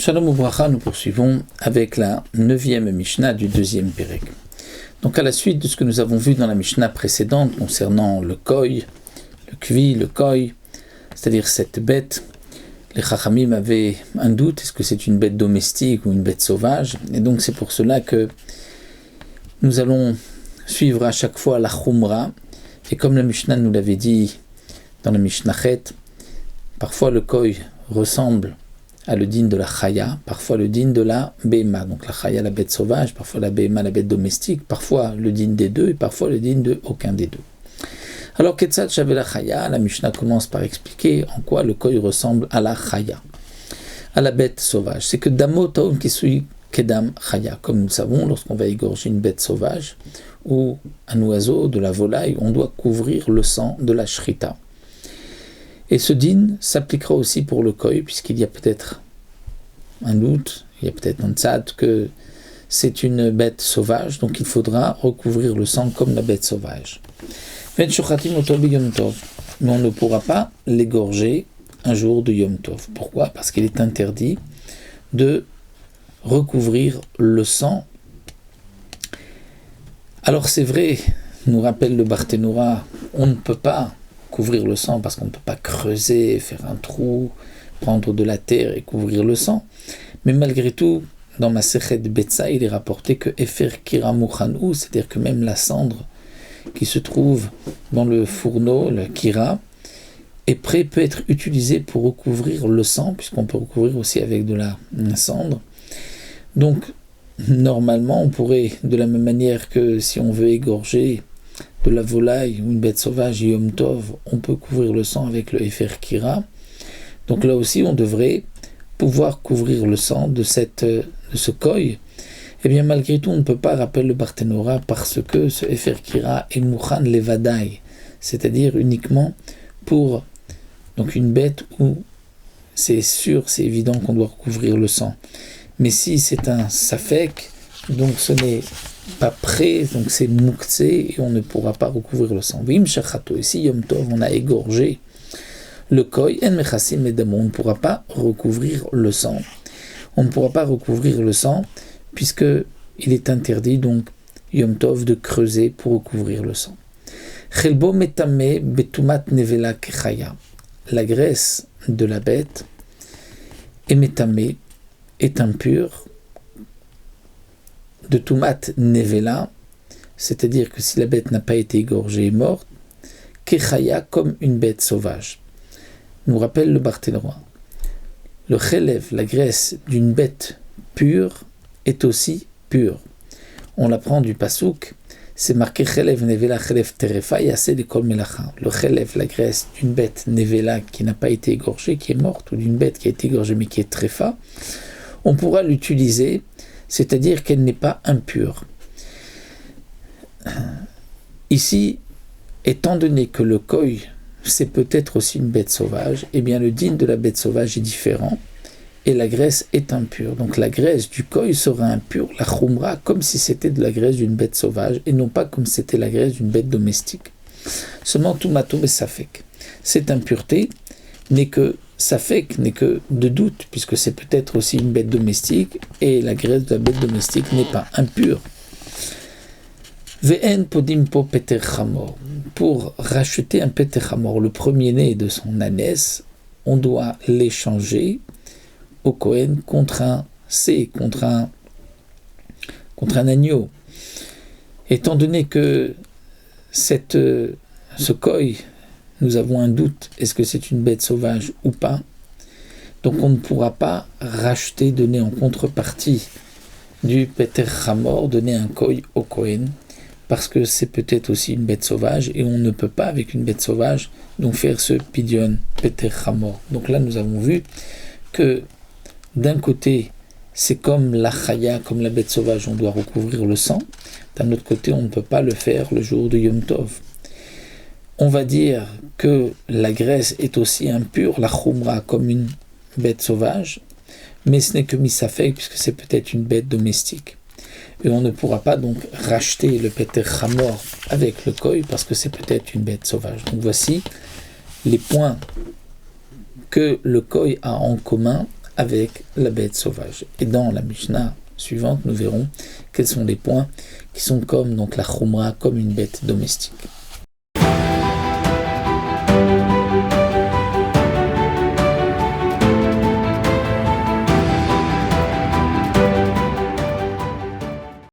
Shalom Ubracha, nous poursuivons avec la 9e Mishnah du 2e Pérek. Donc à la suite de ce que nous avons vu dans la Mishnah précédente concernant le koy, le kvi, le koy, c'est-à-dire cette bête, les Chachamim avaient un doute, est-ce que c'est une bête domestique ou une bête sauvage? Et donc c'est pour cela que nous allons suivre à chaque fois la Khumra, et comme la Mishnah nous l'avait dit dans la Mishnachet, parfois le koy ressemble à le din de la chaya, parfois le din de la béma, donc la chaya la bête sauvage, parfois la béma la bête domestique, parfois le din des deux et parfois le din de aucun des deux. Alors Ketzat Shavé la chaya, la Mishnah commence par expliquer en quoi le koy ressemble à la chaya, à la bête sauvage. C'est que damo taun kisui kedam chaya, comme nous le savons, lorsqu'on va égorger une bête sauvage ou un oiseau, de la volaille, on doit couvrir le sang de la shrita. Et ce din s'appliquera aussi pour le koy, puisqu'il y a peut-être un doute, il y a peut-être un tzad que c'est une bête sauvage, donc il faudra recouvrir le sang comme la bête sauvage. Mais on ne pourra pas l'égorger un jour de Yom Tov. Pourquoi? Parce qu'il est interdit de recouvrir le sang. Alors c'est vrai, nous rappelle le Barthénoura, on ne peut pas couvrir le sang parce qu'on ne peut pas creuser, faire un trou, prendre de la terre et couvrir le sang. Mais malgré tout, dans ma Sechet Betsa, il est rapporté que Efer Kira Mouchanou, c'est-à-dire que même la cendre qui se trouve dans le fourneau, le Kira, peut être utilisée pour recouvrir le sang, puisqu'on peut recouvrir aussi avec de la cendre. Donc, normalement, on pourrait, de la même manière que si on veut égorger de la volaille ou une bête sauvage, Yom Tov, on peut couvrir le sang avec le Efer Kira. Donc là aussi, on devrait pouvoir couvrir le sang de ce koy. Eh bien, malgré tout, on ne peut pas, rappelle le Barthénoura, parce que ce Efer Kira est Mouchan Levadai, c'est-à-dire uniquement pour donc une bête où c'est sûr, c'est évident qu'on doit recouvrir le sang. Mais si c'est un safek, donc ce n'est pas prêt, donc c'est mouktsé, et on ne pourra pas recouvrir le sang. Vim shachato, ici Yom Tov, on a égorgé le koy, en mechassim medamo, on ne pourra pas recouvrir le sang. On ne pourra pas recouvrir le sang, puisque il est interdit, donc, Yom Tov, de creuser pour recouvrir le sang. Chelbo metame betumat nevela kechaya, la graisse de la bête est metame, est impure, de Tumat Nevela, c'est-à-dire que si la bête n'a pas été égorgée et morte, Kechaya, comme une bête sauvage. Nous rappelle le Barthénoura. Le chelev, la graisse d'une bête pure, est aussi pure. On l'apprend du pasouk, c'est marqué chelev nevela chelev terefa yaseh de kol melacha. Le chelev, la graisse d'une bête nevela qui n'a pas été égorgée, qui est morte, ou d'une bête qui a été égorgée mais qui est trefa, on pourra l'utiliser, c'est-à-dire qu'elle n'est pas impure. Ici, étant donné que le koy, c'est peut-être aussi une bête sauvage, eh bien le din de la bête sauvage est différent, et la graisse est impure. Donc la graisse du koy sera impure, la khumra, comme si c'était de la graisse d'une bête sauvage, et non pas comme si c'était la graisse d'une bête domestique. Seulement tumato besafek. Cette impureté n'est que safek, n'est que de doute, puisque c'est peut-être aussi une bête domestique, et la graisse de la bête domestique n'est pas impure. Ve'en podim po peter chamor. Pour racheter un peter chamor, le premier-né de son ânesse, on doit l'échanger au Kohen contre un agneau. Étant donné que ce koy, nous avons un doute, est-ce que c'est une bête sauvage ou pas? Donc on ne pourra pas racheter, donner en contrepartie du Peter Chamor, donner un koy au Kohen, parce que c'est peut-être aussi une bête sauvage, et on ne peut pas avec une bête sauvage donc faire ce Pidyon Peter Chamor. Donc là nous avons vu que d'un côté c'est comme la chaya, comme la bête sauvage, on doit recouvrir le sang, d'un autre côté on ne peut pas le faire le jour de Yom Tov. On va dire que la graisse est aussi impure, la khumra, comme une bête sauvage, mais ce n'est que misafek, puisque c'est peut-être une bête domestique. Et on ne pourra pas donc racheter le peter chamor avec le koy, parce que c'est peut-être une bête sauvage. Donc voici les points que le koy a en commun avec la bête sauvage. Et dans la Mishnah suivante, nous verrons quels sont les points qui sont comme donc la Khumra, comme une bête domestique.